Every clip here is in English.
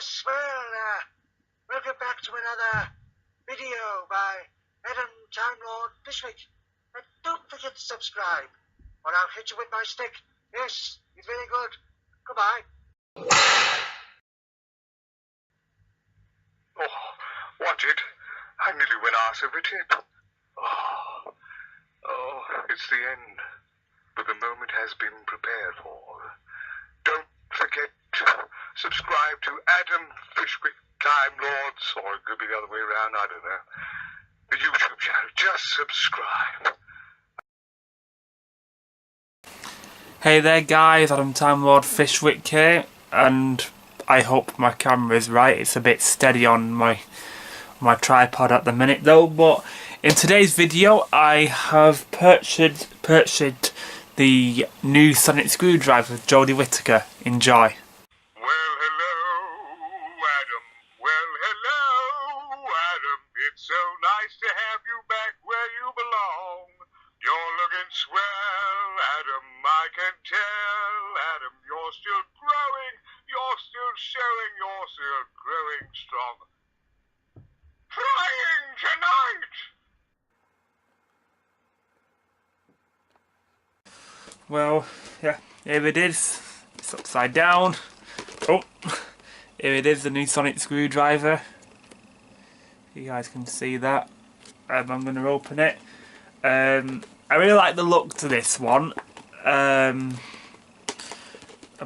Yes, well, welcome back to another video by Adam Time Lord Fishwick. And don't forget to subscribe, or I'll hit you with my stick. Yes, it's very good. Goodbye. Oh, wanted. I nearly went arse over tip. Oh, it's the end. But the moment has been prepared for. Don't forget to subscribe to Adam Fishwick Time Lords, or it could be the other way around, I don't know. The YouTube channel. Just subscribe. Hey there guys, Adam Time Lord Fishwick here, and I hope my camera is right. It's a bit steady on my tripod at the minute though, but in today's video I have purchased the new sonic screwdriver with Jodie Whittaker. Enjoy. Well, hello, Adam. Well, hello, Adam. It's so nice to have you back where you belong. You're looking swell, Adam, I can tell. Adam, you're still growing, you're still showing, you're still growing strong. Flying tonight! Well, yeah, here it is. It's upside down. Oh, here it is, the new sonic screwdriver. You guys can see that. I'm going to open it. I really like the look to this one. I've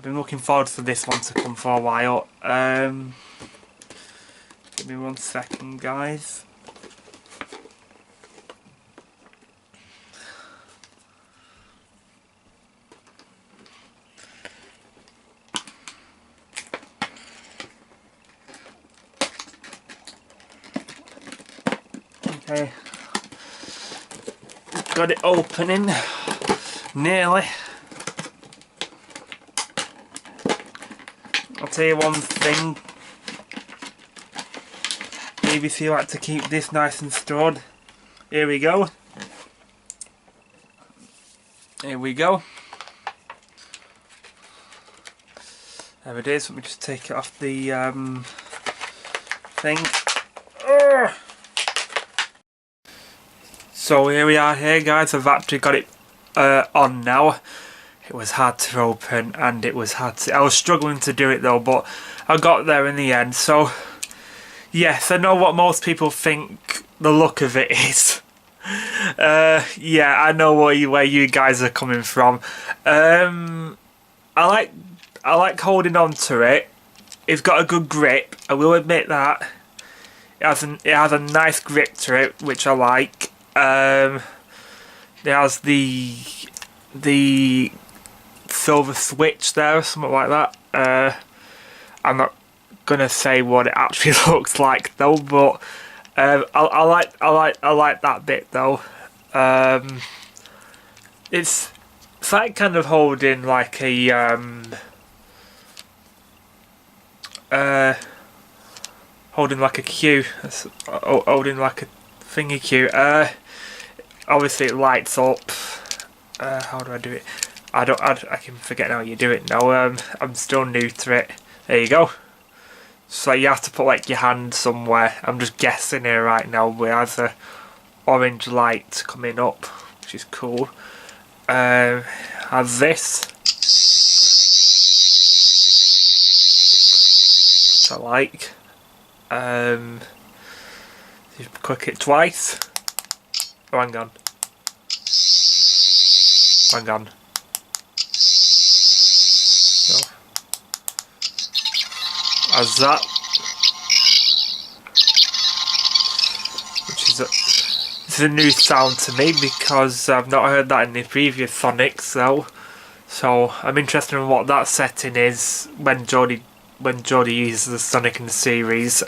been looking forward to this one to come for a while. Give me 1 second, guys. Okay. Got it opening. Nearly. I'll tell you one thing. BBC like to keep this nice and stored. Here we go. Here we go. There it is. Let me just take it off the thing. Urgh. So here we are here guys, I've actually got it on now. It was hard to open and it was hard to... I was struggling to do it though, but I got there in the end. So yes, I know what most people think the look of it is. Yeah, I know where you guys are coming from. I like holding on to it. It's got a good grip, I will admit that. It has a nice grip to it, which I like. There's the silver switch there or something like that. I'm not gonna say what it actually looks like though, but I like that bit though. It's like kind of holding like a holding like a cue, holding like a thingy cue. Obviously it lights up. How do I do it? I can forget how you do it now. I'm still new to it. There you go. So you have to put like your hand somewhere. I'm just guessing here right now, but it has a orange light coming up, which is cool. Has this, which I like. You click it twice. Oh, hang on. Hang on. No. As that. Which is this is a new sound to me because I've not heard that in the previous Sonics though. So I'm interested in what that setting is when Jodie uses the Sonic in the series.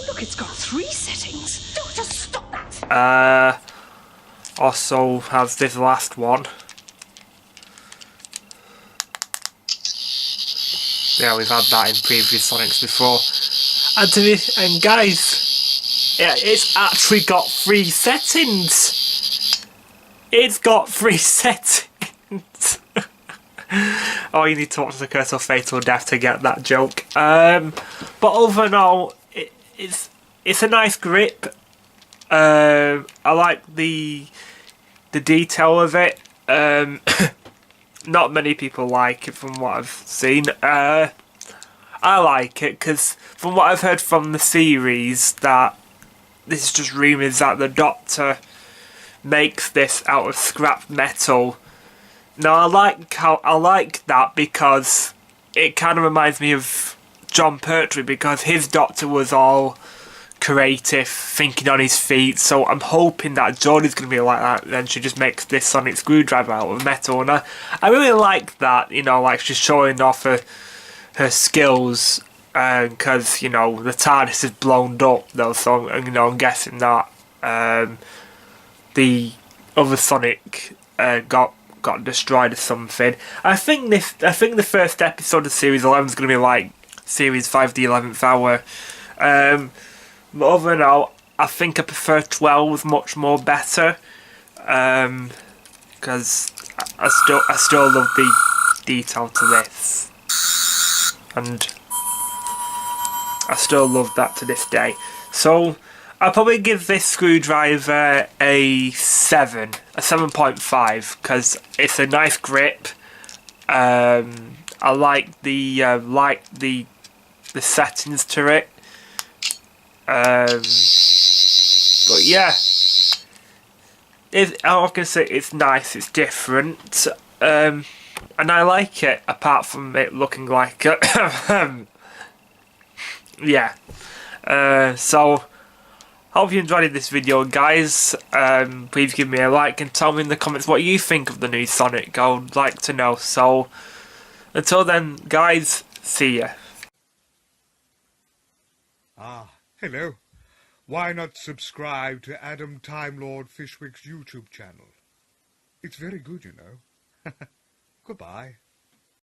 Look, it's got 3 settings. Don't just stop that. Also has this last one. Yeah, we've had that in previous Sonics before. And guys, yeah, it's actually got 3 settings. It's got 3 settings. Oh, you need to watch The Curse of Fatal Death to get that joke. But overall, it's a nice grip. I like the detail of it. Not many people like it from what I've seen. I like it because from what I've heard from the series, that this is just rumours that the Doctor makes this out of scrap metal. Now I like that because it kind of reminds me of John Pertwee, because his Doctor was all creative, thinking on his feet. So I'm hoping that Jodie's going to be like that, and she just makes this sonic screwdriver out of metal. And I really like that, you know, like she's showing off her skills, because, you know, the TARDIS is blown up though, so, you know, I'm guessing that the other Sonic got destroyed or something. I think the first episode of Series 11 is going to be like Series 5, the 11th hour. But overall, I think I prefer 12 much more better, because I still love the detail to this, and I still love that to this day. So I'll probably give this screwdriver a 7.5, because it's a nice grip. I like the settings to it. But yeah, I can say it's nice, it's different, and I like it, apart from it looking like yeah. So hope you enjoyed this video, guys. Please give me a like and tell me in the comments what you think of the new Sonic. I would like to know. So until then, guys, see ya. Hello. Why not subscribe to Adam Time Lord Fishwick's YouTube channel? It's very good, you know. Goodbye.